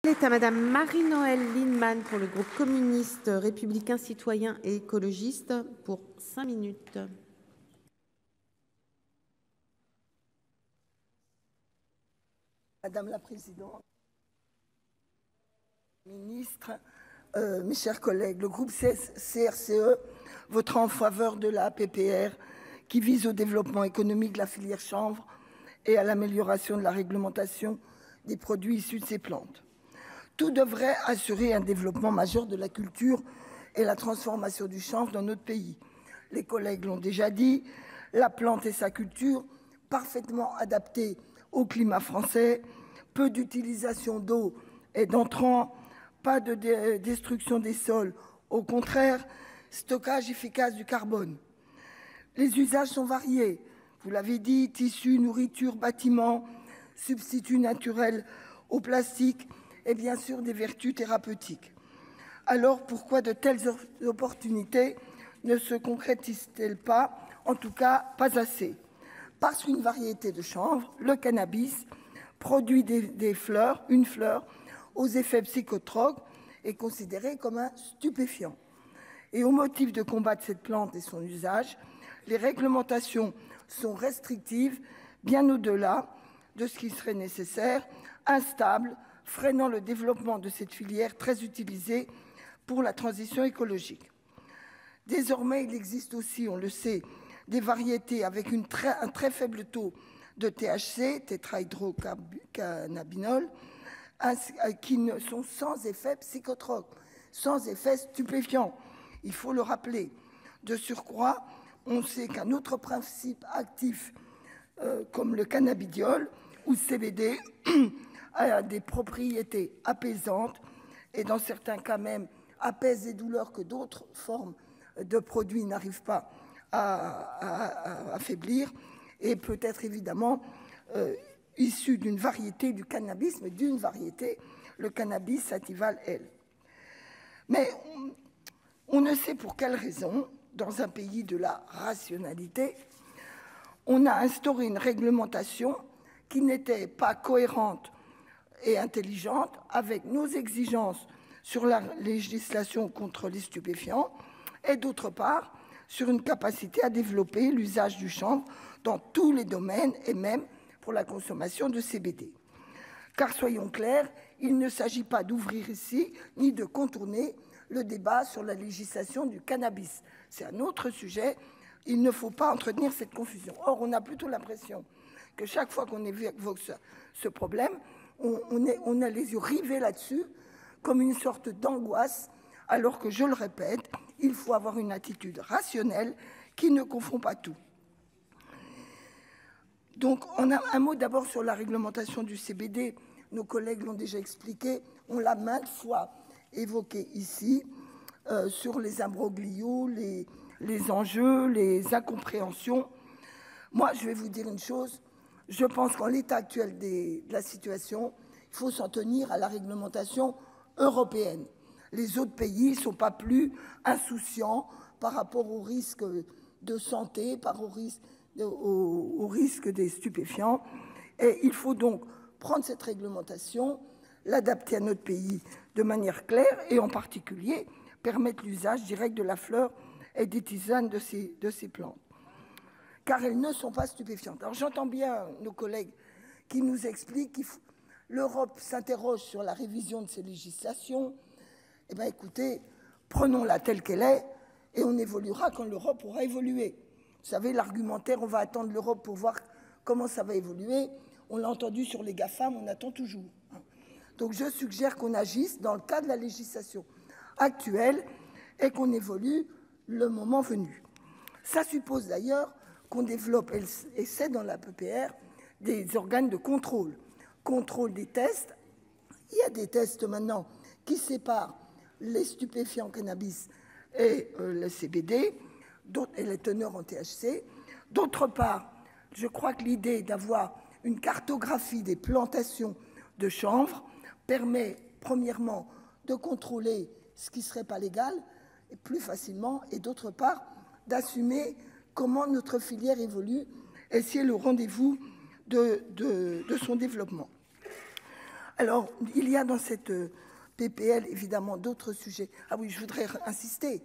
Est à Madame Marie-Noëlle Lienemann pour le groupe communiste, républicain, citoyen et écologiste pour 5 minutes. Madame la Présidente, ministre, mes chers collègues, le groupe CRCE votera en faveur de la PPR qui vise au développement économique de la filière chanvre et à l'amélioration de la réglementation des produits issus de ces plantes. Tout devrait assurer un développement majeur de la culture et la transformation du chanvre dans notre pays. Les collègues l'ont déjà dit, la plante et sa culture, parfaitement adaptées au climat français, peu d'utilisation d'eau et d'entrants, pas de destruction des sols, au contraire, stockage efficace du carbone. Les usages sont variés, vous l'avez dit, tissus, nourriture, bâtiments, substituts naturels au plastique et bien sûr des vertus thérapeutiques. Alors pourquoi de telles opportunités ne se concrétisent-elles pas, en tout cas pas assez? Parce qu'une variété de chanvre, le cannabis, produit des fleurs, une fleur, aux effets psychotropes, est considéré comme un stupéfiant. Et au motif de combattre cette plante et son usage, les réglementations sont restrictives, bien au-delà de ce qui serait nécessaire, instables, freinant le développement de cette filière très utilisée pour la transition écologique. Désormais, il existe aussi, on le sait, des variétés avec un très faible taux de THC, tétrahydrocannabinol, qui ne sont sans effet psychotrope, sans effet stupéfiant. Il faut le rappeler. De surcroît, on sait qu'un autre principe actif, comme le cannabidiol ou CBD, a des propriétés apaisantes et dans certains cas même apaise les douleurs que d'autres formes de produits n'arrivent pas à affaiblir, et peut être évidemment issu d'une variété du cannabis, mais d'une variété, le cannabis sativa L. Mais on ne sait pour quelle raison, dans un pays de la rationalité, on a instauré une réglementation qui n'était pas cohérente et intelligente avec nos exigences sur la législation contre les stupéfiants et d'autre part sur une capacité à développer l'usage du chanvre dans tous les domaines et même pour la consommation de CBD. Car soyons clairs, il ne s'agit pas d'ouvrir ici ni de contourner le débat sur la législation du cannabis. C'est un autre sujet, il ne faut pas entretenir cette confusion. Or, on a plutôt l'impression que chaque fois qu'on évoque ce problème, on a les yeux rivés là-dessus, comme une sorte d'angoisse, alors que, je le répète, il faut avoir une attitude rationnelle qui ne confond pas tout. Donc, on a un mot d'abord sur la réglementation du CBD. Nos collègues l'ont déjà expliqué, on l'a maintes fois évoqué ici, sur les imbroglios, les enjeux, les incompréhensions. Moi, je vais vous dire une chose, je pense qu'en l'état actuel de la situation, il faut s'en tenir à la réglementation européenne. Les autres pays ne sont pas plus insouciants par rapport aux risques de santé, au risque des stupéfiants. Et il faut donc prendre cette réglementation, l'adapter à notre pays de manière claire et en particulier permettre l'usage direct de la fleur et des tisanes de ces plantes. Car elles ne sont pas stupéfiantes. Alors j'entends bien nos collègues qui nous expliquent que l'Europe s'interroge sur la révision de ces législations. Eh bien écoutez, prenons-la telle qu'elle est et on évoluera quand l'Europe aura évolué. Vous savez, l'argumentaire, on va attendre l'Europe pour voir comment ça va évoluer. On l'a entendu sur les GAFAM, on attend toujours. Donc je suggère qu'on agisse dans le cadre de la législation actuelle et qu'on évolue le moment venu. Ça suppose d'ailleurs qu'on développe, et c'est dans la PPR, des organes de contrôle. Contrôle des tests. Il y a des tests maintenant qui séparent les stupéfiants cannabis et le CBD, et les teneurs en THC. D'autre part, je crois que l'idée d'avoir une cartographie des plantations de chanvre permet, premièrement, de contrôler ce qui ne serait pas légal, et plus facilement, et d'autre part, d'assumer comment notre filière évolue et si elle est au rendez-vous de son développement. Alors, il y a dans cette PPL, évidemment, d'autres sujets. Ah oui, je voudrais insister.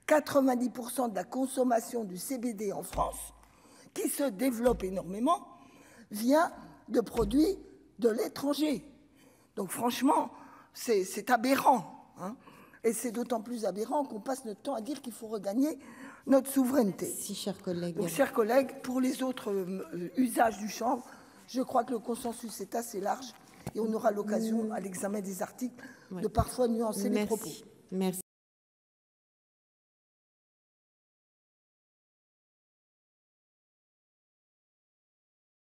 90% de la consommation du CBD en France, qui se développe énormément, vient de produits de l'étranger. Donc franchement, c'est aberrant. Hein, et c'est d'autant plus aberrant qu'on passe notre temps à dire qu'il faut regagner notre souveraineté. Si, chers collègues. Donc, chers collègues, pour les autres usages du chanvre, je crois que le consensus est assez large et on aura l'occasion, à l'examen des articles, de parfois nuancer les propos. Merci.